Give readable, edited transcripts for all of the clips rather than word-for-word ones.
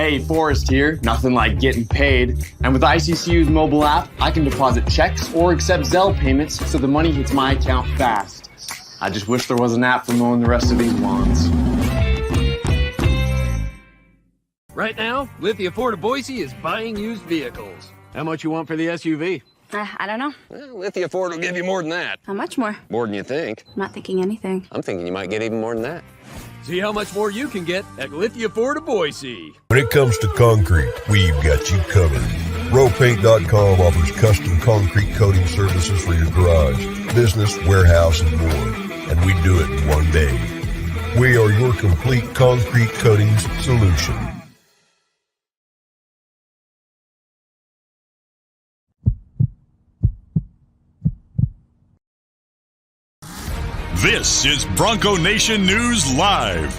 Hey, Forrest here. Nothing like getting paid. And with ICCU's mobile app, I can deposit checks or accept Zelle payments so the money hits my account fast. I just wish there was an app for mowing the rest of these lawns. Right now, Lithia Ford of Boise is buying used vehicles. How much you want for the SUV? I don't know. Well, Lithia Ford will give you more than that. How much more? More than you think. I'm not thinking anything. I'm thinking you might get even more than that. See how much more you can get at Lithia Ford of Boise. When it comes to concrete, we've got you covered. RowPaint.com offers custom concrete coating services for your garage, business, warehouse, and more. And we do it in one day. We are your complete concrete coatings solution. This is Bronco Nation News Live.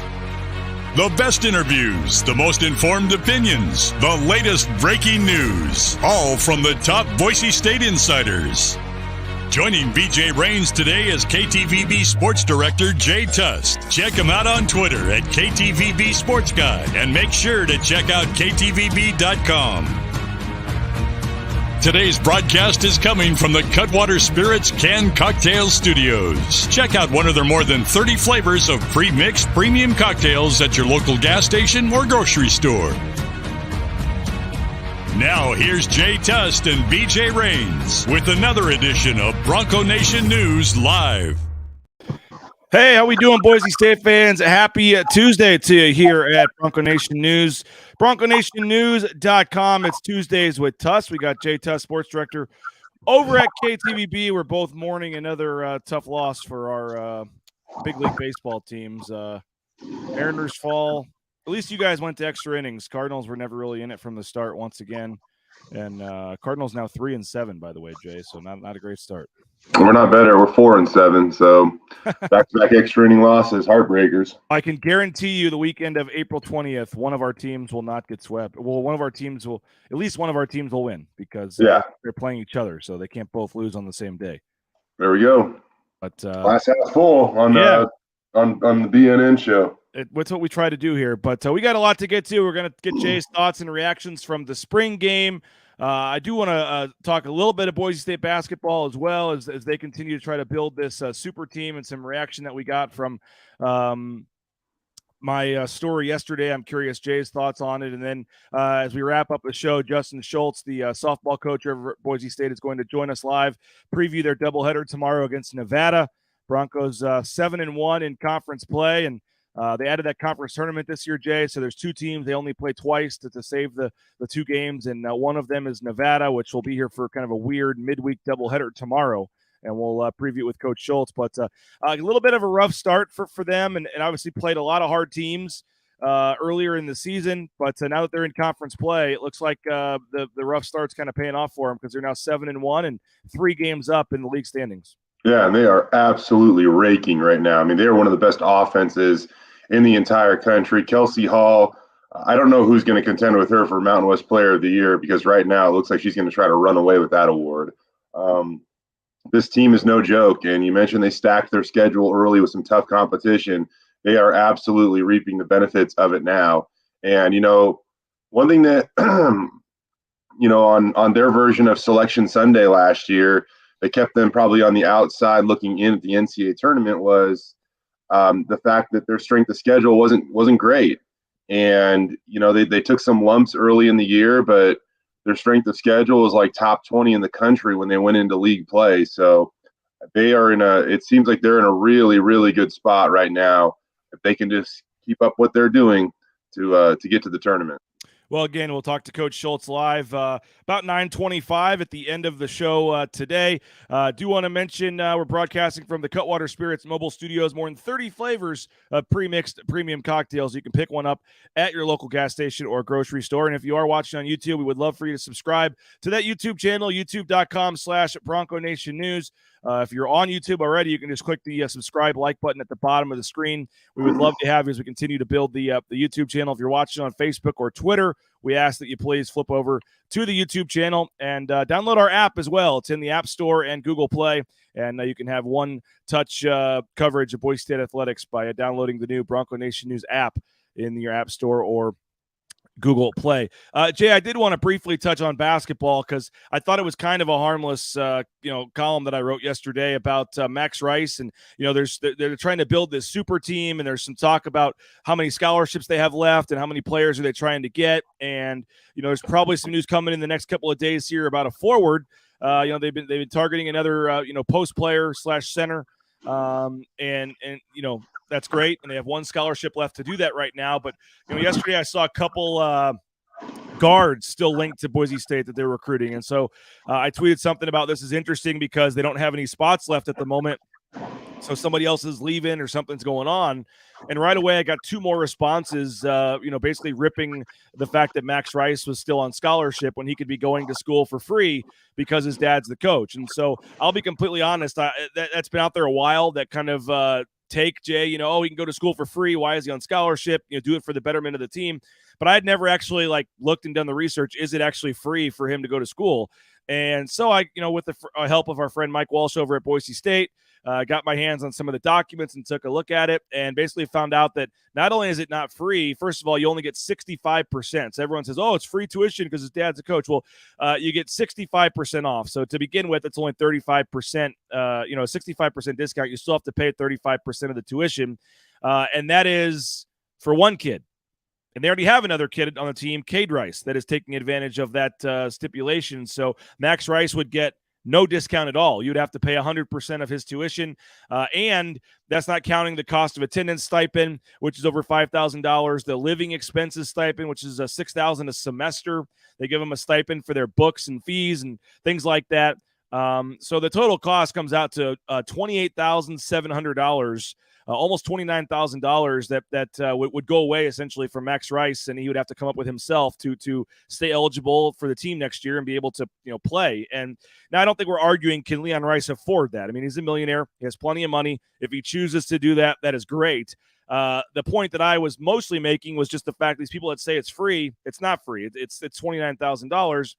The best interviews, the most informed opinions, the latest breaking news, all from the top Boise State insiders. Joining BJ Rains today is KTVB Sports Director Jay Tust. Check him out on Twitter at KTVB Sports Guide and make sure to check out KTVB.com. Today's broadcast is coming from the Cutwater Spirits Canned Cocktail Studios. Check out one of their more than 30 flavors of pre-mixed premium cocktails at your local gas station or grocery store. Now here's Jay Tust and BJ Rains with another edition of Bronco Nation News Live. Hey, how we doing, Boise State fans? Happy Tuesday to you here at Bronco Nation News. BroncoNationNews.com. It's Tuesdays with Tust. We got Jay Tust, Sports Director, over at KTVB. We're both mourning another tough loss for our big league baseball teams. Mariners fall. At least you guys went to extra innings. Cardinals were never really in it from the start once again. And Cardinals now 3-7, by the way, Jay. So not a great start. We're not better. We're 4-7. So back-to-back extra inning losses, heartbreakers. I can guarantee you the weekend of April 20th, one of our teams will not get swept. Well, at least one of our teams will win because they're playing each other, so they can't both lose on the same day. There we go. But glass half full on the BNN show. That's what we try to do here. But we got a lot to get to. We're going to get Jay's thoughts and reactions from the spring game. I do want to talk a little bit of Boise State basketball as well as they continue to try to build this super team, and some reaction that we got from my story yesterday. I'm curious Jay's thoughts on it. And then as we wrap up the show, Justin Schultz, the softball coach over at Boise State, is going to join us live, preview their doubleheader tomorrow against Nevada. Broncos 7-1 in conference play, and they added that conference tournament this year, Jay. So there's two teams. They only play twice to save the two games. And one of them is Nevada, which will be here for kind of a weird midweek doubleheader tomorrow. And we'll preview it with Coach Schultz. But a little bit of a rough start for them. And obviously played a lot of hard teams earlier in the season. But now that they're in conference play, it looks like the rough start's kind of paying off for them because they're now 7-1 and 3 games up in the league standings. Yeah, and they are absolutely raking right now. I mean, they are one of the best offenses in the entire country. Kelsey Hall, I don't know who's going to contend with her for Mountain West Player of the Year because right now it looks like she's going to try to run away with that award. This team is no joke, and you mentioned they stacked their schedule early with some tough competition. They are absolutely reaping the benefits of it now. And, one thing that, on their version of Selection Sunday last year, they kept them probably on the outside looking in at the NCAA tournament was the fact that their strength of schedule wasn't great. And, they took some lumps early in the year, but their strength of schedule was like top 20 in the country when they went into league play. So they are it seems like they're in a really, really good spot right now if they can just keep up what they're doing to get to the tournament. Well, again, we'll talk to Coach Schultz live about 9:25 at the end of the show today. Do want to mention we're broadcasting from the Cutwater Spirits mobile studios. More than 30 flavors of pre-mixed premium cocktails. You can pick one up at your local gas station or grocery store. And if you are watching on YouTube, we would love for you to subscribe to that YouTube channel, youtube.com/Bronco Nation News. If you're on YouTube already, you can just click the subscribe like button at the bottom of the screen. We would love to have you as we continue to build the YouTube channel. If you're watching on Facebook or Twitter, we ask that you please flip over to the YouTube channel and download our app as well. It's in the App Store and Google Play, and you can have one-touch coverage of Boise State athletics by downloading the new Bronco Nation News app in your App Store or Google Play. Jay, I did want to briefly touch on basketball because I thought it was kind of a harmless, column that I wrote yesterday about Max Rice, and they're trying to build this super team, and there's some talk about how many scholarships they have left and how many players are they trying to get, and there's probably some news coming in the next couple of days here about a forward. They've been targeting another post player / center, and that's great, and they have one scholarship left to do that right now. But yesterday I saw a couple guards still linked to Boise State that they're recruiting, and so I tweeted something about this is interesting because they don't have any spots left at the moment. So somebody else is leaving or something's going on. And right away, I got 2 more responses, basically ripping the fact that Max Rice was still on scholarship when he could be going to school for free because his dad's the coach. And so I'll be completely honest. That's been out there a while, that kind of take, Jay, he can go to school for free. Why is he on scholarship? Do it for the betterment of the team. But I had never actually looked and done the research. Is it actually free for him to go to school? And so I, with the help of our friend Mike Walsh over at Boise State, got my hands on some of the documents and took a look at it, and basically found out that not only is it not free, first of all, you only get 65%. So everyone says, oh, it's free tuition because his dad's a coach. Well, you get 65% off. So to begin with, it's only 35%, 65% discount. You still have to pay 35% of the tuition. And that is for one kid. And they already have another kid on the team, Cade Rice, that is taking advantage of that stipulation. So Max Rice would get no discount at all. You'd have to pay 100% of his tuition. And that's not counting the cost of attendance stipend, which is over $5,000. The living expenses stipend, which is $6,000 a semester. They give them a stipend for their books and fees and things like that. So the total cost comes out to $28,700. Almost $29,000 that would go away essentially from Max Rice, and he would have to come up with himself to stay eligible for the team next year and be able to play. And now I don't think we're arguing, can Leon Rice afford that? I mean, he's a millionaire. He has plenty of money. If he chooses to do that, that is great. The point that I was mostly making was just the fact these people that say it's free, it's not free. It's $29,000.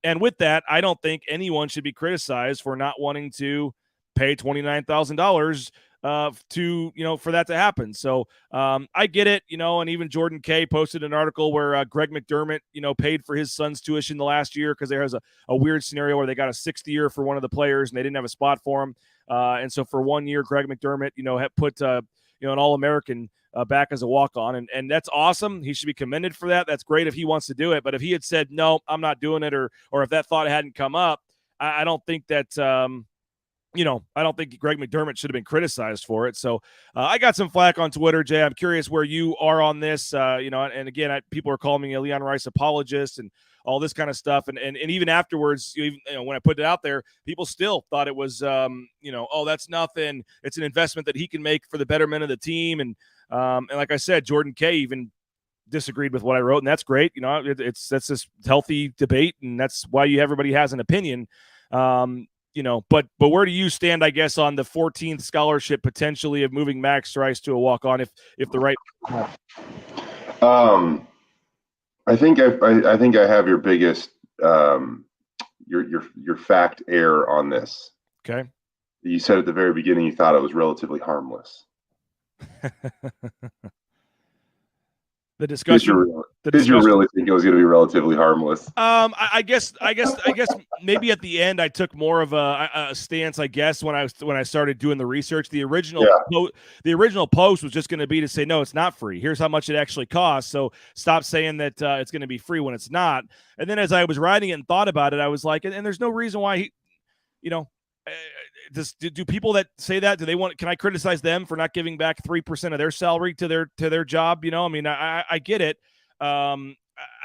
And with that, I don't think anyone should be criticized for not wanting to pay $29,000 for that to happen. So I get it, and even Jordan Kay posted an article where Greg McDermott, paid for his son's tuition the last year because there was a weird scenario where they got a 6th year for one of the players and they didn't have a spot for him. And so for 1 year, Greg McDermott, had put, an All-American back as a walk-on. And that's awesome. He should be commended for that. That's great if he wants to do it. But if he had said, no, I'm not doing it, or if that thought hadn't come up, I don't think that I don't think Greg McDermott should have been criticized for it. So I got some flack on Twitter, Jay. I'm curious where you are on this. And again, people are calling me a Leon Rice apologist and all this kind of stuff. And even afterwards, when I put it out there, people still thought it was, oh, that's nothing. It's an investment that he can make for the betterment of the team. And like I said, Jordan Kay even disagreed with what I wrote, and that's great. That's this healthy debate, and that's why everybody has an opinion. But where do you stand, I guess, on the 14th scholarship potentially of moving Max Rice to a walk-on if the right? I think I have your biggest your fact error on this. Okay. You said at the very beginning you thought it was relatively harmless. The discussion. Did you really think it was going to be relatively harmless? I guess maybe at the end I took more of a stance. I guess when I started doing the research, the original post was just going to be to say no, it's not free. Here's how much it actually costs. So stop saying that it's going to be free when it's not. And then as I was writing it and thought about it, I was like, and there's no reason why he, do people that say that, can I criticize them for not giving back 3% of their salary to their job? I get it. I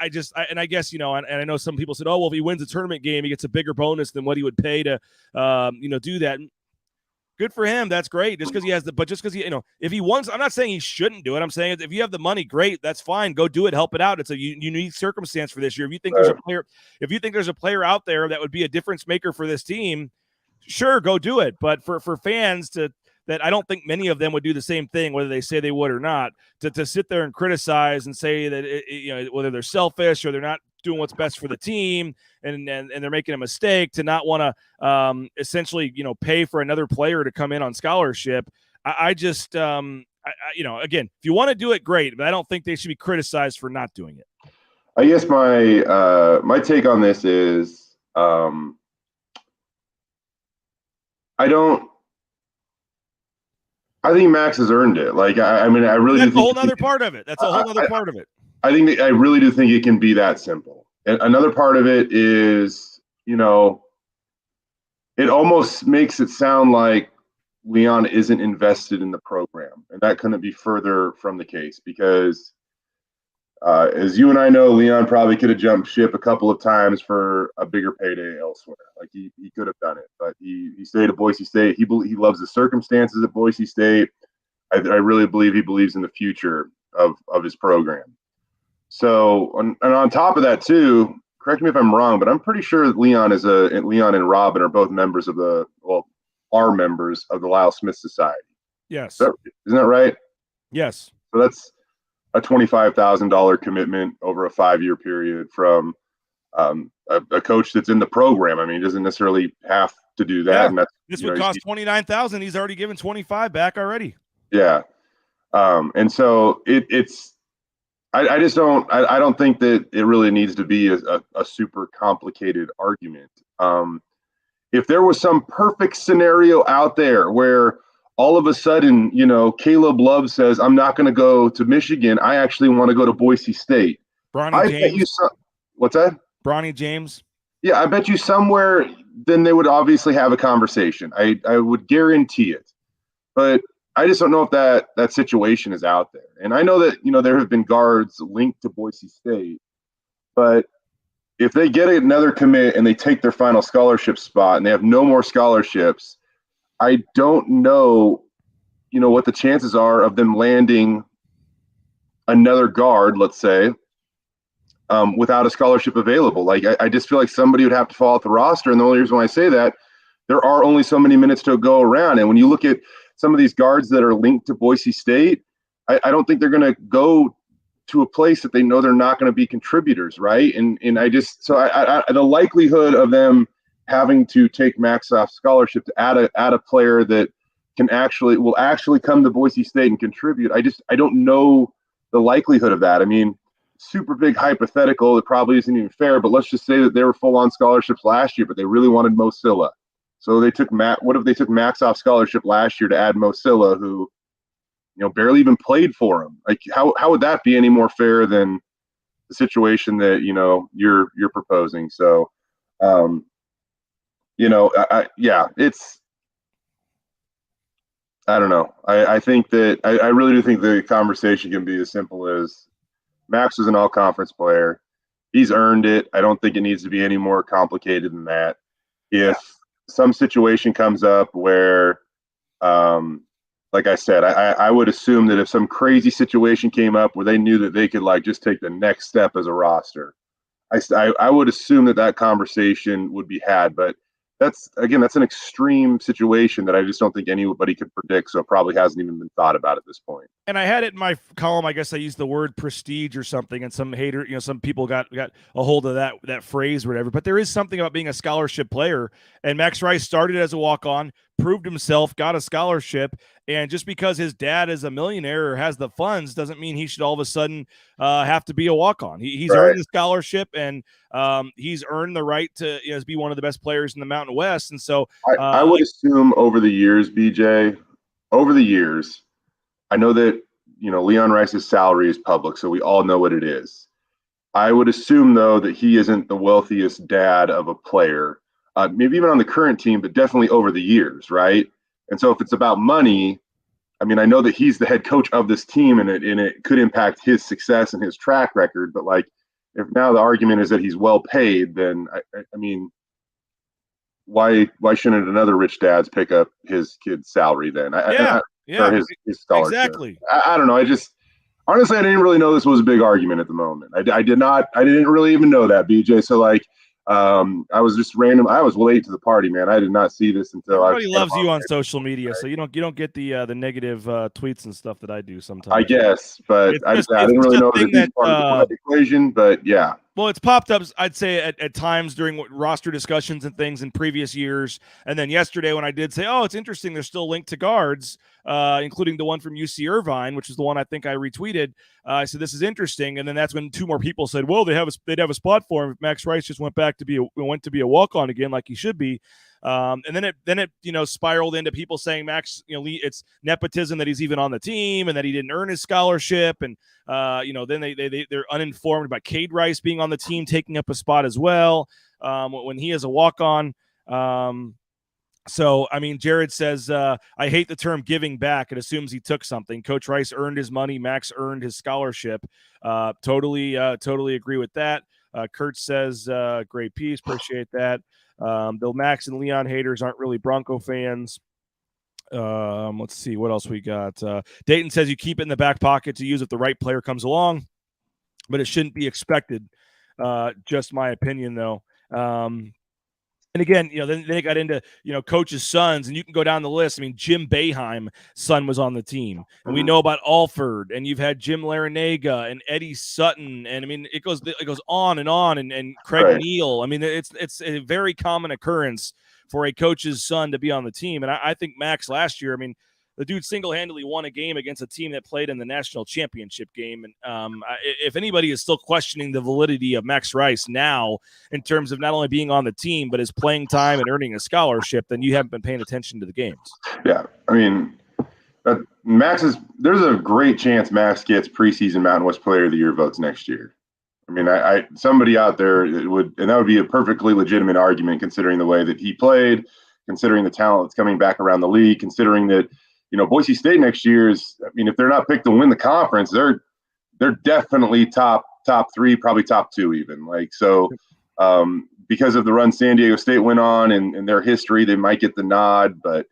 guess, and I know some people said, oh, well, if he wins a tournament game, he gets a bigger bonus than what he would pay to, do that. Good for him. That's great. Just because he has if he wants, I'm not saying he shouldn't do it. I'm saying if you have the money, great. That's fine. Go do it. Help it out. It's a unique circumstance for this year. If you think there's a player out there that would be a difference maker for this team, sure, go do it. But for fans that I don't think many of them would do the same thing, whether they say they would or not, to sit there and criticize and say that whether they're selfish or they're not doing what's best for the team and they're making a mistake to not want to essentially pay for another player to come in on scholarship. I just again, if you want to do it, great, but I don't think they should be criticized for not doing it. I guess my take on this is I think Max has earned it. Like, I mean, I really That's do a think whole other part of it. That's a whole other part of it. I think I really do think it can be that simple. And another part of it is, it almost makes it sound like Leon isn't invested in the program, and that couldn't be further from the case because, as you and I know, Leon probably could have jumped ship a couple of times for a bigger payday elsewhere. Like he could have done it, but he stayed at Boise State. He loves the circumstances at Boise State. I really believe he believes in the future of his program. So, and on top of that too, correct me if I'm wrong, but I'm pretty sure that Leon and Robin are both members of are members of the Lyle Smith Society. Yes. Isn't that right? Yes. So that's a $25,000 commitment over a 5-year period from a coach that's in the program. I mean, he doesn't necessarily have to do that. Yeah. And that's, this would cost $29,000. He's already given 25 back already. Yeah. And so it's, I just don't, I don't think that it really needs to be a super complicated argument. If there was some perfect scenario out there where all of a sudden, Caleb Love says, I'm not going to go to Michigan. I actually want to go to Boise State. Bronny James. What's that? Bronny James. Yeah, I bet you somewhere then they would obviously have a conversation. I would guarantee it. But I just don't know if that situation is out there. And I know that, there have been guards linked to Boise State, but if they get another commit and they take their final scholarship spot and they have no more scholarships, I don't know, what the chances are of them landing another guard, let's say, without a scholarship available. Like, I just feel like somebody would have to fall off the roster. And the only reason why I say that, there are only so many minutes to go around. And when you look at some of these guards that are linked to Boise State, I don't think they're going to go to a place that they know they're not going to be contributors, right? And I just, so the likelihood of them having to take max off scholarship to add a player that will actually come to Boise State and contribute, I don't know the likelihood of that. I mean, super big hypothetical, it probably isn't even fair, but let's just say that they were full on scholarships last year, but they really wanted Mo Silla. So they took what if they took Max off scholarship last year to add Mo Silla, who, barely even played for him? Like, how would that be any more fair than the situation that, you're proposing? So, it's, I don't know. I think that I really do think the conversation can be as simple as Max was an all-conference player. He's earned it. I don't think it needs to be any more complicated than that. If some situation comes up where, like I said, I would assume that if some crazy situation came up where they knew that they could just take the next step as a roster, I would assume that conversation would be had. But that's an extreme situation that I just don't think anybody could predict. So it probably hasn't even been thought about at this point. And I had it in my column. I guess I used the word prestige or something, and some hater, some people got a hold of that phrase or whatever. But there is something about being a scholarship player. And Max Rice started as a walk-on, proved himself, got a scholarship, and just because his dad is a millionaire or has the funds doesn't mean he should all of a sudden have to be a walk-on. He's earned the scholarship, and he's earned the right to be one of the best players in the Mountain West. And so I would assume over the years, BJ, I know that, Leon Rice's salary is public, so we all know what it is. I would assume, though, that he isn't the wealthiest dad of a player, maybe even on the current team, but definitely over the years, right? And so if it's about money, I mean, I know that he's the head coach of this team, and it could impact his success and his track record. But if now the argument is that he's well paid, then I mean, why shouldn't another rich dads pick up his kid's salary then? Or his scholarship. Exactly. I don't know. Honestly, I didn't really know this was a big argument at the moment. I didn't really even know that, BJ. So I was just random. I was late to the party, man. I did not see this until everybody loves you on social media, so you don't get the negative tweets and stuff that I do sometimes. I guess, but I didn't really know that part of the equation. But yeah. Well, it's popped up, I'd say, at times during roster discussions and things in previous years. And then yesterday when I did say, oh, it's interesting, they're still linked to guards, including the one from UC Irvine, which is the one I think I retweeted. I said, this is interesting. And then that's when two more people said, well, they'd have a spot for him if Max Rice just went to be a walk-on again like he should be. And then it spiraled into people saying Max, it's nepotism that he's even on the team and that he didn't earn his scholarship. And, then they're uninformed about Cade Rice being on the team, taking up a spot as well when he is a walk-on. So, I mean, Jared says, I hate the term giving back. It assumes he took something. Coach Rice earned his money. Max earned his scholarship. Totally agree with that. Kurt says, great piece. Appreciate that. Though Max and Leon haters aren't really Bronco fans. Let's see what else we got. Dayton says you keep it in the back pocket to use if the right player comes along, but it shouldn't be expected. Just my opinion, though. And again, then they got into, coaches' sons, and you can go down the list. I mean, Jim Boeheim's son was on the team, and we know about Alford, and you've had Jim Larinaga and Eddie Sutton, and I mean, it goes on, and Craig Right. Neal. I mean, it's a very common occurrence for a coach's son to be on the team, and I think Max last year, I mean, the dude single-handedly won a game against a team that played in the national championship game. And if anybody is still questioning the validity of Max Rice now in terms of not only being on the team, but his playing time and earning a scholarship, then you haven't been paying attention to the games. Yeah. I mean, there's a great chance Max gets preseason Mountain West Player of the Year votes next year. I mean, somebody out there and that would be a perfectly legitimate argument considering the way that he played, considering the talent that's coming back around the league, considering that, Boise State next year is, I mean, if they're not picked to win the conference, they're definitely top three, probably top two even. Because of the run San Diego State went on and their history, they might get the nod, but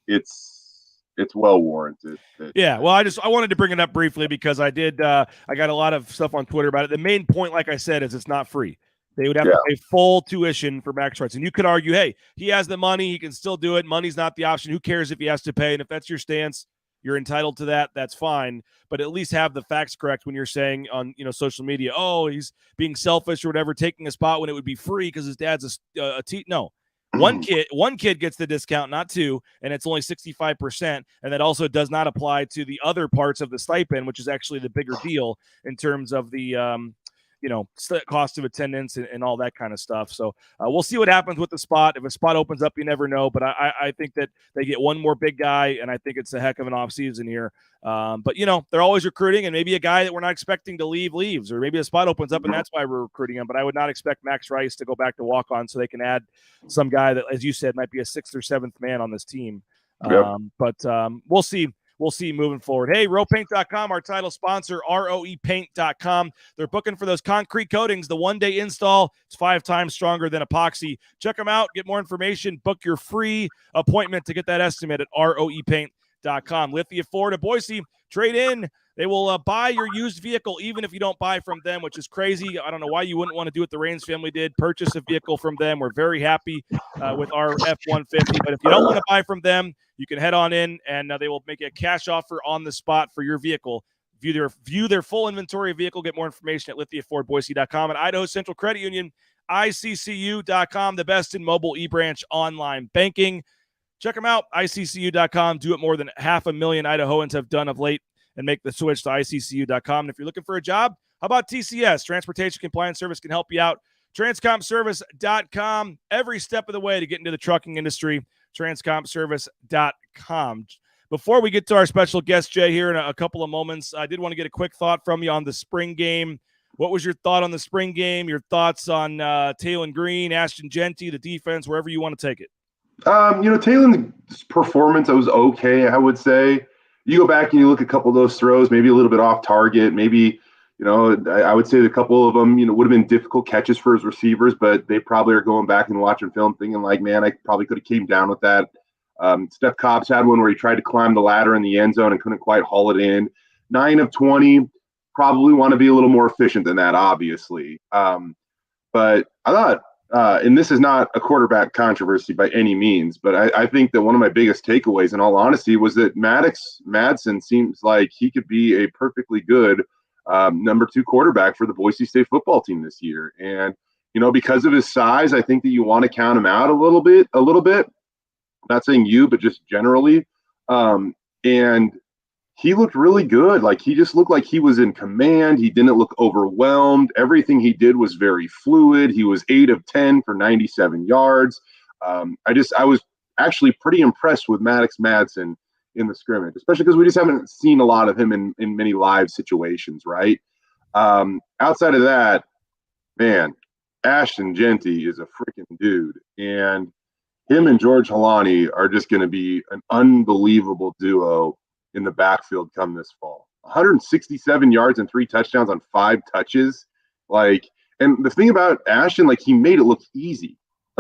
it's well warranted. Yeah, well, I wanted to bring it up briefly because I got a lot of stuff on Twitter about it. The main point, like I said, is it's not free. They would have to pay full tuition for Max Rice. And you could argue, hey, he has the money. He can still do it. Money's not the option. Who cares if he has to pay? And if that's your stance, you're entitled to that. That's fine. But at least have the facts correct when you're saying on social media, oh, he's being selfish or whatever, taking a spot when it would be free because his dad's a no. One kid gets the discount, not two, and it's only 65%. And that also does not apply to the other parts of the stipend, which is actually the bigger deal in terms of the cost of attendance and all that kind of stuff. So we'll see what happens with the spot. If a spot opens up, you never know. But I think that they get one more big guy, and I think it's a heck of an offseason here. But, they're always recruiting, and maybe a guy that we're not expecting to leaves, or maybe a spot opens up, and that's why we're recruiting him. But I would not expect Max Rice to go back to walk on so they can add some guy that, as you said, might be a sixth or seventh man on this team. Yep. But we'll see. We'll see moving forward. Hey, ropaint.com, our title sponsor, roepaint.com. They're booking for those concrete coatings, the one-day install. It's 5 times stronger than epoxy. Check them out. Get more information. Book your free appointment to get that estimate at roepaint.com. Lithia Ford of Boise, trade in. They will buy your used vehicle even if you don't buy from them, which is crazy. I don't know why you wouldn't want to do what the Raines family did, purchase a vehicle from them. We're very happy with our F-150. But if you don't want to buy from them, you can head on in, and they will make a cash offer on the spot for your vehicle. View their full inventory of vehicle. Get more information at lithiafordboise.com and Idaho Central Credit Union, ICCU.com, the best in mobile e-branch online banking. Check them out, ICCU.com. Do it more than 500,000 Idahoans have done of late, and make the switch to ICCU.com. And if you're looking for a job, how about TCS? Transportation Compliance Service can help you out. Transcompservice.com. Every step of the way to get into the trucking industry. Transcompservice.com. Before we get to our special guest, Jay, here in a couple of moments, I did want to get a quick thought from you on the spring game. What was your thought on the spring game? Your thoughts on Taylon Green, Ashton Genty, the defense, wherever you want to take it? Taylon's performance, was okay, I would say. You go back and you look at a couple of those throws, maybe a little bit off target. Maybe, I would say a couple of them, would have been difficult catches for his receivers, but they probably are going back and watching film thinking like, man, I probably could have came down with that. Steph Cobbs had one where he tried to climb the ladder in the end zone and couldn't quite haul it in. 9 of 20, probably want to be a little more efficient than that, obviously. But I thought, and this is not a quarterback controversy by any means, but I think that one of my biggest takeaways, in all honesty, was that Madsen seems like he could be a perfectly good number 2 quarterback for the Boise State football team this year. And, because of his size, I think that you want to count him out a little bit. Not saying you, but just generally. And he looked really good. Like, he just looked like he was in command. He didn't look overwhelmed. Everything he did was very fluid. He was 8 of 10 for 97 yards. I was actually pretty impressed with Maddox Madsen in the scrimmage, especially because we just haven't seen a lot of him in many live situations, right? Outside of that, man, Ashton Jeanty is a freaking dude. And him and George Holani are just going to be an unbelievable duo in the backfield come this fall. 167 yards and 3 touchdowns on 5 touches. And the thing about Ashton, he made it look easy.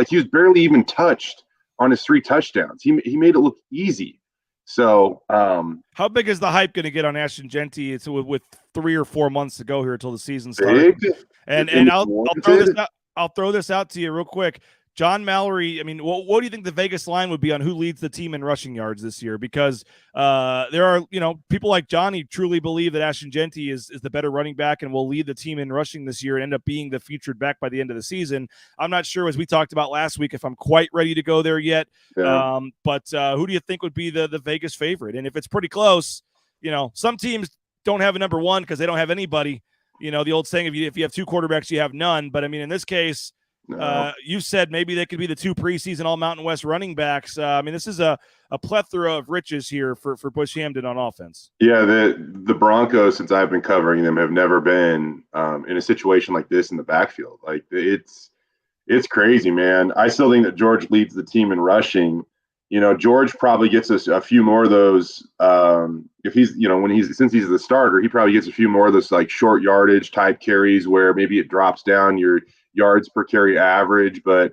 He was barely even touched on his 3 touchdowns. He made it look easy. So, how big is the hype going to get on Ashton Jeanty? It's with 3 or 4 months to go here until the season starts. And I'll throw this out to you real quick. John Mallory, I mean, what do you think the Vegas line would be on who leads the team in rushing yards this year? Because there are, people like Johnny truly believe that Ashton Jeanty is the better running back and will lead the team in rushing this year and end up being the featured back by the end of the season. I'm not sure, as we talked about last week, if I'm quite ready to go there yet. Yeah. But who do you think would be the Vegas favorite? And if it's pretty close, some teams don't have a number 1 because they don't have anybody. The old saying, if you have 2 quarterbacks, you have none. But, I mean, in this case, you said maybe they could be the 2 preseason All Mountain West running backs. This is a plethora of riches here for Bush Hamden on offense. Yeah, the Broncos, since I've been covering them, have never been in a situation like this in the backfield. It's crazy, man. I still think that George leads the team in rushing. George probably gets us a few more of those. If he's, since he's the starter, he probably gets a few more of those short yardage type carries where maybe it drops down your yards per carry average. But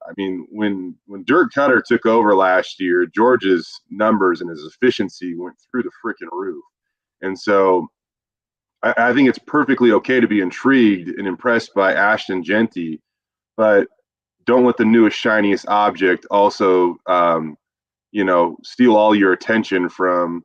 I mean, when Dirk Cutter took over last year, George's numbers and his efficiency went through the freaking roof. And so I think it's perfectly okay to be intrigued and impressed by Ashton Jeanty, but don't let the newest, shiniest object also, steal all your attention from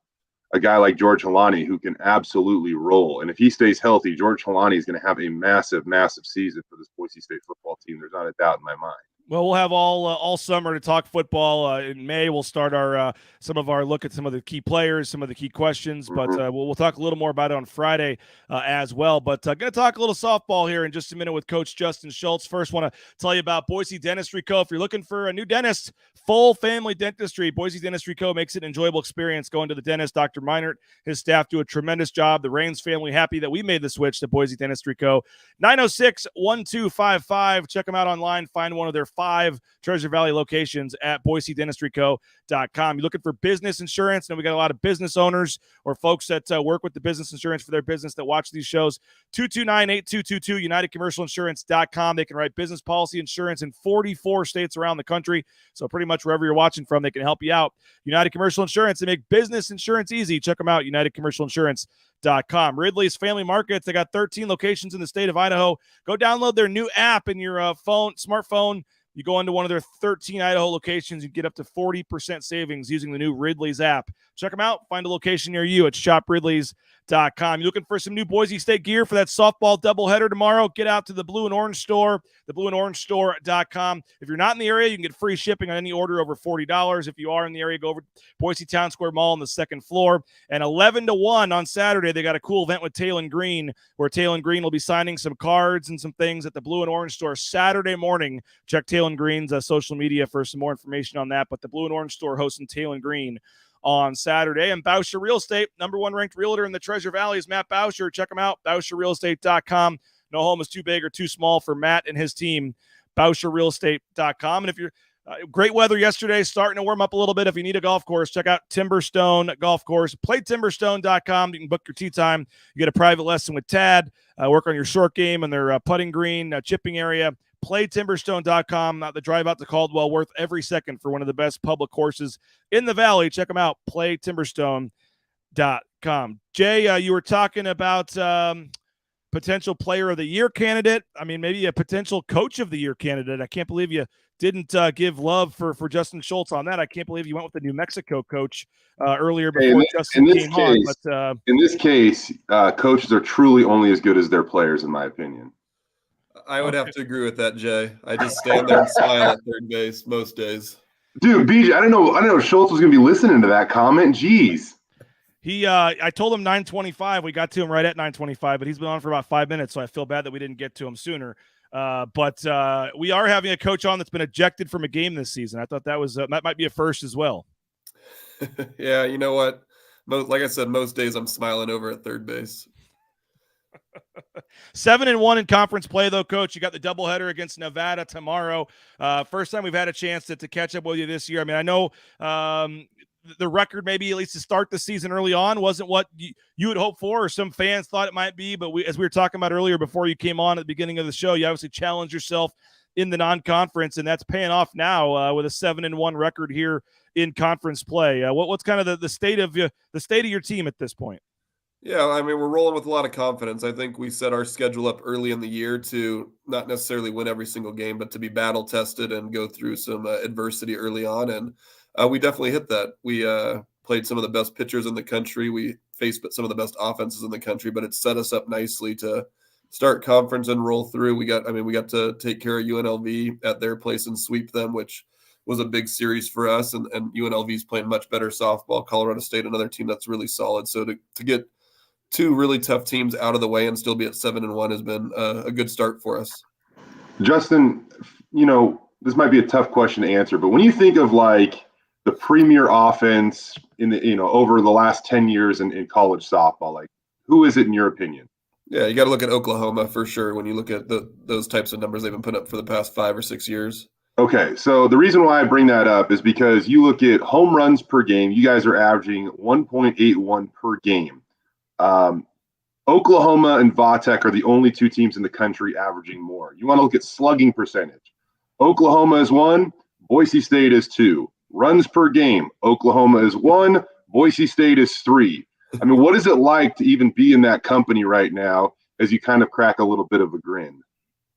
a guy like George Holani, who can absolutely roll. And if he stays healthy, George Holani is going to have a massive, massive season for this Boise State football team. There's not a doubt in my mind. Well, we'll have all summer to talk football. In May, we'll start our some of our look at some of the key players, some of the key questions. But we'll talk a little more about it on Friday as well. But going to talk a little softball here in just a minute with Coach Justin Schultz. First, want to tell you about Boise Dentistry Co. If you're looking for a new dentist, full family dentistry, Boise Dentistry Co. makes it an enjoyable experience going to the dentist. Dr. Meinert, his staff do a tremendous job. The Raines family happy that we made the switch to Boise Dentistry Co. 906-1255. Check them out online. Find one of their 5 Treasure Valley locations at BoiseDentistryCo.com. You're looking for business insurance, and we got a lot of business owners or folks that work with the business insurance for their business that watch these shows. 229-8222, UnitedCommercialInsurance.com. They can write business policy insurance in 44 states around the country. So pretty much wherever you're watching from, they can help you out. United Commercial Insurance, they make business insurance easy. Check them out, UnitedCommercialInsurance.com. Ridley's Family Markets, they got 13 locations in the state of Idaho. Go download their new app in your smartphone. You go into one of their 13 Idaho locations, you get up to 40% savings using the new Ridley's app. Check them out. Find a location near you at shopridleys.com. You're looking for some new Boise State gear for that softball doubleheader tomorrow? Get out to the Blue and Orange store, theblueandorangestore.com. If you're not in the area, you can get free shipping on any order over $40. If you are in the area, go over to Boise Town Square Mall on the 2nd floor. And 11 to 1 on Saturday, they got a cool event with Talon Green, where Talon Green will be signing some cards and some things at the Blue and Orange store Saturday morning. Check Talon Green's social media for some more information on that. But the Blue and Orange store hosting Talon Green on Saturday. And Bauscher Real Estate, number 1 ranked realtor in the Treasure Valley is Matt Bauscher. Check him out, BauscherRealEstate.com. No home is too big or too small for Matt and his team, BauscherRealEstate.com. And if you're great weather yesterday, starting to warm up a little bit. If you need a golf course, check out Timberstone Golf Course. PlayTimberstone.com. You can book your tee time. You get a private lesson with Tad. Work on your short game and their putting green, chipping area. PlayTimberstone.com. The drive out to Caldwell, worth every second for one of the best public courses in the valley. Check them out. PlayTimberstone.com. Jay, you were talking about potential player of the year candidate. I mean, maybe a potential coach of the year candidate. I can't believe you give love for Justin Schultz on that. I can't believe you went with the New Mexico coach earlier before Justin came on. But in this case, coaches are truly only as good as their players, in my opinion. I would have to agree with that, Jay. I just stand there and smile at third base most days. Dude, BJ, I didn't know Schultz was going to be listening to that comment. Jeez. I told him 9:25. We got to him right at 9:25, but he's been on for about 5 minutes, so I feel bad that we didn't get to him sooner. But we are having a coach on that's been ejected from a game this season. I thought that might be a first as well. Yeah, you know what? Like I said, most days I'm smiling over at third base. 7-1 in conference play, though, Coach. You got the doubleheader against Nevada tomorrow. First time we've had a chance to catch up with you this year. I mean, I know the record, maybe at least to start the season early on, wasn't what you would hope for, or some fans thought it might be. But as we were talking about earlier before you came on at the beginning of the show, you obviously challenged yourself in the non-conference, and that's paying off now with a 7-1 record here in conference play. What's kind of the state of your team at this point? Yeah, I mean, we're rolling with a lot of confidence. I think we set our schedule up early in the year to not necessarily win every single game, but to be battle tested and go through some adversity early on. And we definitely hit that. We played some of the best pitchers in the country. We faced some of the best offenses in the country, but it set us up nicely to start conference and roll through. We got to take care of UNLV at their place and sweep them, which was a big series for us. And UNLV's playing much better softball. Colorado State, another team that's really solid. So to get two really tough teams out of the way and still be at 7-1 has been a good start for us. Justin, this might be a tough question to answer, but when you think of like the premier offense in the, over the last 10 years in college softball, like who is it in your opinion? Yeah, you got to look at Oklahoma for sure when you look at those types of numbers they've been putting up for the past 5 or 6 years. Okay, so the reason why I bring that up is because you look at home runs per game. You guys are averaging 1.81 per game. Oklahoma and Vatech are the only two teams in the country averaging more. You want to look at slugging percentage. Oklahoma is 1, Boise State is 2. Runs per game, Oklahoma is 1, Boise State is 3. I mean, what is it like to even be in that company right now as you kind of crack a little bit of a grin?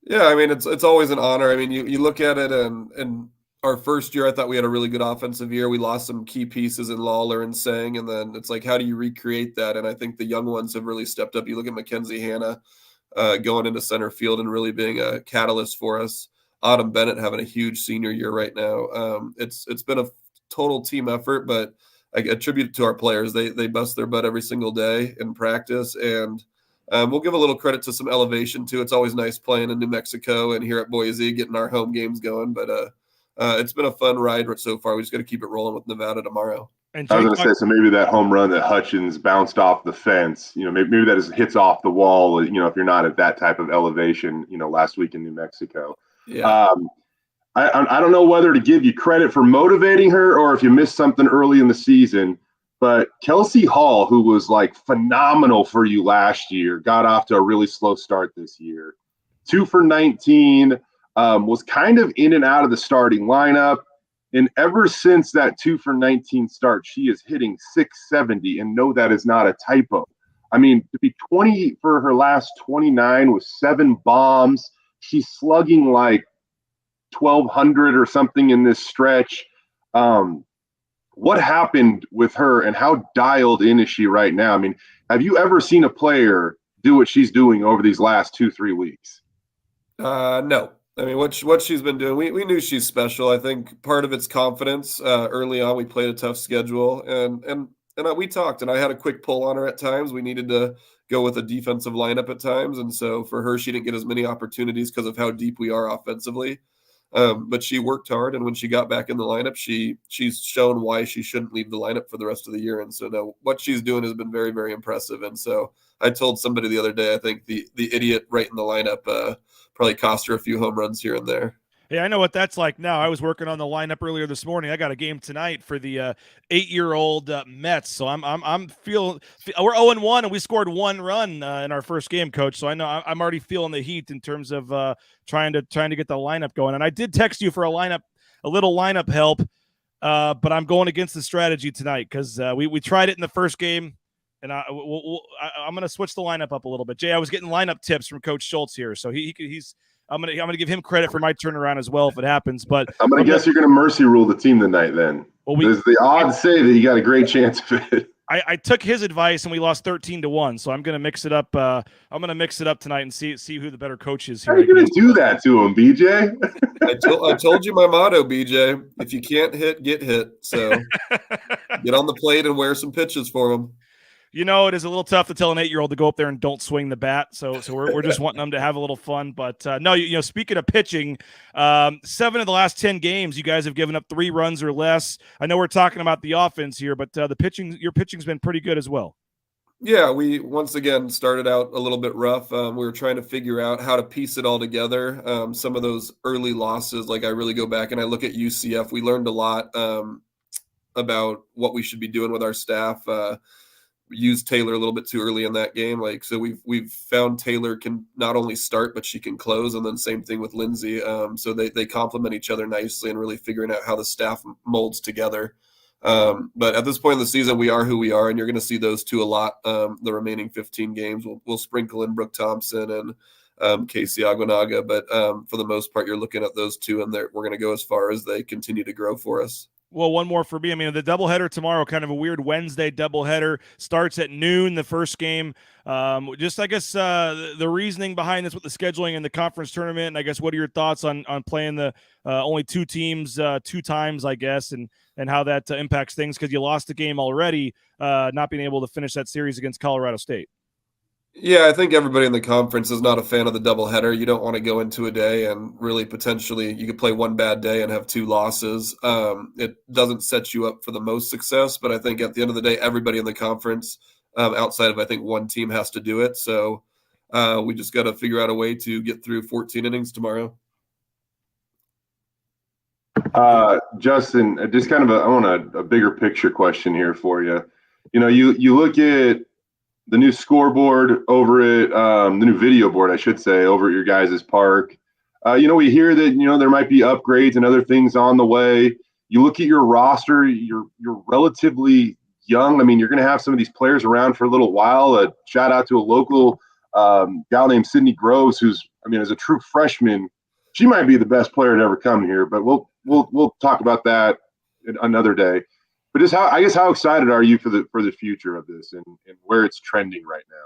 Yeah, I mean, it's always an honor. I mean, you look at it, and our first year, I thought we had a really good offensive year. We lost some key pieces in Lawler and Sang, and then it's like, how do you recreate that? And I think the young ones have really stepped up. You look at Mackenzie Hanna going into center field and really being a catalyst for us. Autumn Bennett having a huge senior year right now. It's been a total team effort, but I attribute it to our players. They bust their butt every single day in practice, and we'll give a little credit to some elevation too. It's always nice playing in New Mexico and here at Boise, getting our home games going, but it's been a fun ride so far. We just got to keep it rolling with Nevada tomorrow. And I was going to say, so maybe that home run that Hutchins bounced off the fence, maybe that hits off the wall, if you're not at that type of elevation, last week in New Mexico. Yeah. I don't know whether to give you credit for motivating her or if you missed something early in the season, but Kelsey Hall, who was like phenomenal for you last year, got off to a really slow start this year. 2 for 19, was kind of in and out of the starting lineup. And ever since that 2 for 19 start, she is hitting 670. And no, that is not a typo. I mean, to be 20 for her last 29 with 7 bombs, she's slugging like 1,200 or something in this stretch. What happened with her and how dialed in is she right now? I mean, have you ever seen a player do what she's doing over these last 2-3 weeks? No. I mean, what she's been doing, we knew she's special. I think part of it's confidence. Early on, we played a tough schedule, and we talked, and I had a quick pull on her at times. We needed to go with a defensive lineup at times, and so for her, she didn't get as many opportunities because of how deep we are offensively. But she worked hard, and when she got back in the lineup, she's shown why she shouldn't leave the lineup for the rest of the year. And so now what she's doing has been very, very impressive. And so I told somebody the other day, I think the idiot right in the lineup probably cost her a few home runs here and there. Hey, I know what that's like now. I was working on the lineup earlier this morning. I got a game tonight for the 8-year-old Mets. So I'm feeling we're 0-1 and we scored 1 run in our first game, Coach. So I know I'm already feeling the heat in terms of trying to get the lineup going. And I did text you for a little lineup help, but I'm going against the strategy tonight because we tried it in the first game, and I'm going to switch the lineup up a little bit. Jay, I was getting lineup tips from Coach Schultz here, so he's. I'm gonna give him credit for my turnaround as well if it happens. But I'm gonna guess you're gonna mercy rule the team tonight. Then, does the odds say that you got a great chance of it? I took his advice and we lost 13-1, so I'm gonna mix it up. I'm gonna mix it up tonight and see who the better coach is here. How are you gonna do that to him, BJ? I told you my motto, BJ. If you can't hit, get hit. So get on the plate and wear some pitches for him. You know, it is a little tough to tell an 8-year-old to go up there and don't swing the bat. So we're just wanting them to have a little fun. But no, you know, speaking of pitching, 7 of the last 10 games, you guys have given up 3 runs or less. I know we're talking about the offense here, but your pitching's been pretty good as well. Yeah, we once again started out a little bit rough. We were trying to figure out how to piece it all together. Some of those early losses, like I really go back and I look at UCF, we learned a lot about what we should be doing with our staff. Used Taylor a little bit too early in that game. So we've found Taylor can not only start, but she can close. And then same thing with Lindsay. So they complement each other nicely and really figuring out how the staff molds together. But at this point in the season, we are who we are, and you're going to see those two a lot. The remaining 15 games, we'll sprinkle in Brooke Thompson and Casey Aguanaga. But for the most part, you're looking at those two, and we're going to go as far as they continue to grow for us. Well, one more for me. I mean, the doubleheader tomorrow, kind of a weird Wednesday doubleheader, starts at noon, the first game. Just, I guess, the reasoning behind this with the scheduling and the conference tournament, and I guess what are your thoughts on playing the only 2 teams 2 times, I guess, and how that impacts things because you lost the game already, not being able to finish that series against Colorado State? Yeah, I think everybody in the conference is not a fan of the doubleheader. You don't want to go into a day and really potentially you could play one bad day and have 2 losses. It doesn't set you up for the most success, but I think at the end of the day, everybody in the conference, outside of I think one team, has to do it. So we just got to figure out a way to get through 14 innings tomorrow. Justin, just kind of I want a bigger picture question here for you. You know, you look at the new scoreboard over at the new video board, I should say, over at your guys' park. You know, we hear that, you know, there might be upgrades and other things on the way. You look at your roster, you're relatively young. I mean, you're going to have some of these players around for a little while. A shout out to a local gal named Sydney Groves, who's, I mean, as a true freshman, she might be the best player to ever come here, but we'll talk about that another day. But just how excited are you for the future of this and where it's trending right now?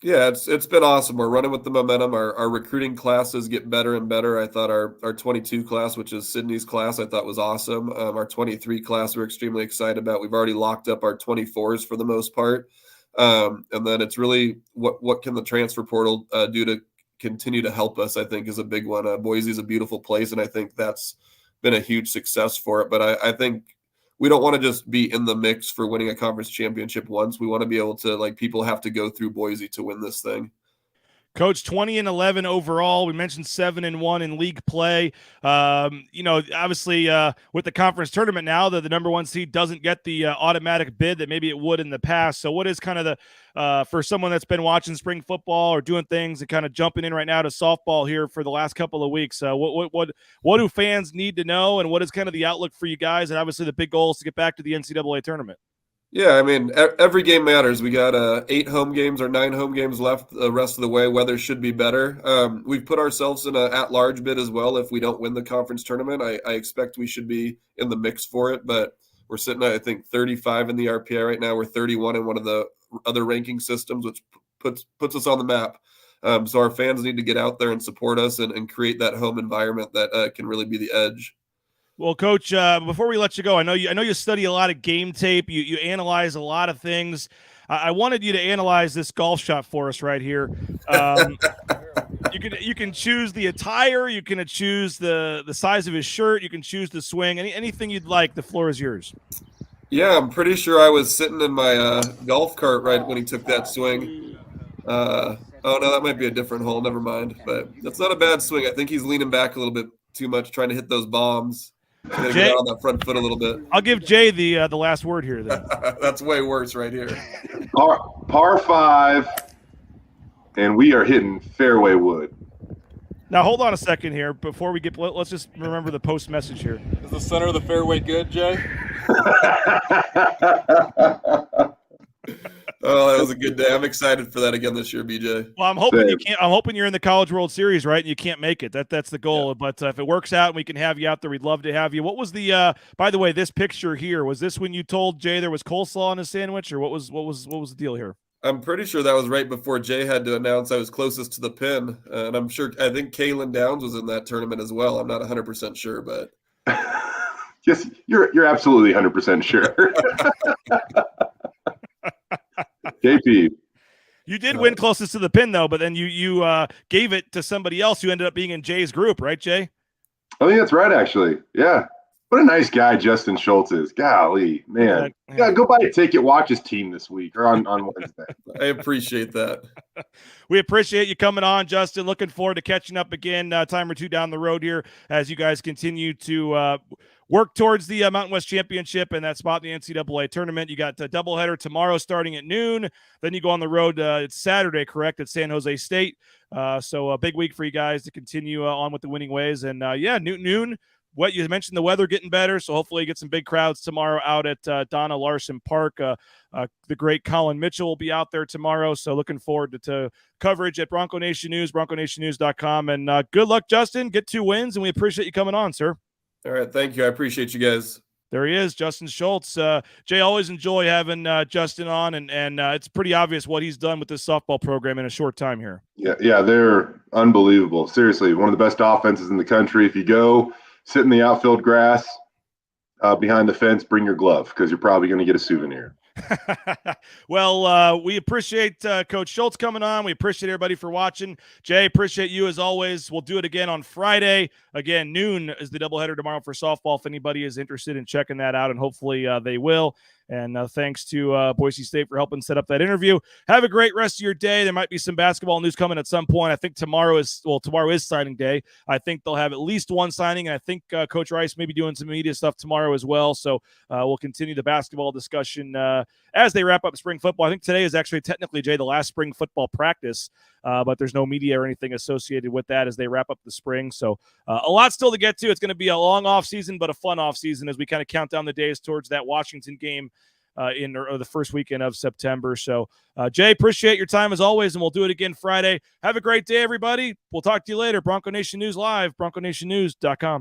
Yeah, it's been awesome. We're running with the momentum. Our recruiting classes get better and better. I thought our 22 class, which is Sydney's class, I thought was awesome. Our 23 class we're extremely excited about. We've already locked up our 24s for the most part. And then it's really what can the transfer portal do to continue to help us, I think, is a big one. Boise is a beautiful place, and I think that's been a huge success for it. But I think we don't want to just be in the mix for winning a conference championship once. We want to be able to, like, people have to go through Boise to win this thing. Coach, 20-11 overall. We mentioned 7-1 in league play. You know, obviously with the conference tournament now, the number 1 seed doesn't get the automatic bid that maybe it would in the past. So what is kind of the for someone that's been watching spring football or doing things and kind of jumping in right now to softball here for the last couple of weeks? What do fans need to know, and what is kind of the outlook for you guys? And obviously the big goal is to get back to the NCAA tournament. Yeah, I mean, every game matters. We got 8 home games or 9 home games left the rest of the way. Weather should be better. We've put ourselves in an at-large bid as well. If we don't win the conference tournament, I expect we should be in the mix for it. But we're sitting at, I think, 35 in the RPI right now. We're 31 in one of the other ranking systems, which puts us on the map. So our fans need to get out there and support us and create that home environment that can really be the edge. Well, Coach, before we let you go, I know you study a lot of game tape. You analyze a lot of things. I wanted you to analyze this golf shot for us right here. You can choose the attire. You can choose the size of his shirt. You can choose the swing. Anything you'd like. The floor is yours. Yeah, I'm pretty sure I was sitting in my golf cart right when he took that swing. Oh, no, that might be a different hole. Never mind. But that's not a bad swing. I think he's leaning back a little bit too much, trying to hit those bombs. Jay, get on that front foot a little bit. I'll give Jay the last word here then. That's way worse right here. Par 5, and we are hitting fairway wood. Now hold on a second here before we get. Let's just remember the post message here. Is the center of the fairway good, Jay? Oh, that was a good day. I'm excited for that again this year, BJ. Well, I'm hoping you can't. I'm hoping you're in the College World Series, right? And you can't make it. That's the goal. Yeah. But if it works out and we can have you out there, we'd love to have you. What was the? By the way, this picture here, was this when you told Jay there was coleslaw on his sandwich, or what was the deal here? I'm pretty sure that was right before Jay had to announce I was closest to the pin, and I think Kalen Downs was in that tournament as well. I'm not 100% sure, but yes, you're absolutely 100% sure. JP. You did win closest to the pin, though, but then you gave it to somebody else who ended up being in Jay's group, right, Jay? I think that's right, actually. Yeah. What a nice guy Justin Schultz is. Golly, man. Yeah, go buy a ticket, watch his team this week or on Wednesday. I appreciate that. We appreciate you coming on, Justin. Looking forward to catching up again time or two down the road here as you guys continue to work towards the Mountain West Championship and that spot in the NCAA tournament. You got a doubleheader tomorrow starting at noon. Then you go on the road. It's Saturday, correct, at San Jose State. So a big week for you guys to continue on with the winning ways. And, noon. What you mentioned, the weather getting better, so hopefully you get some big crowds tomorrow out at Donna Larson Park. The great Colin Mitchell will be out there tomorrow, so looking forward to coverage at Bronco Nation News, bronconationnews.com. And good luck, Justin. Get 2 wins, and we appreciate you coming on, sir. All right, thank you. I appreciate you guys. There he is, Justin Schultz. Jay, always enjoy having Justin on, and it's pretty obvious what he's done with this softball program in a short time here. Yeah, they're unbelievable. Seriously, one of the best offenses in the country. If you go sit in the outfield grass behind the fence, bring your glove because you're probably going to get a souvenir. Well, we appreciate Coach Schultz coming on. We appreciate everybody for watching. Jay, appreciate you as always. We'll do it again on Friday. Again, noon is the doubleheader tomorrow for softball if anybody is interested in checking that out, and hopefully they will. And thanks to Boise State for helping set up that interview. Have a great rest of your day. There might be some basketball news coming at some point. I think tomorrow is signing day. I think they'll have at least one signing, and I think Coach Rice may be doing some media stuff tomorrow as well. So we'll continue the basketball discussion as they wrap up spring football. I think today is actually technically, Jay, the last spring football practice, but there's no media or anything associated with that as they wrap up the spring. So a lot still to get to. It's going to be a long off season, but a fun off season as we kind of count down the days towards that Washington game in the first weekend of September. So, Jay, appreciate your time as always, and we'll do it again Friday. Have a great day, everybody. We'll talk to you later. Bronco Nation News Live, bronconationnews.com.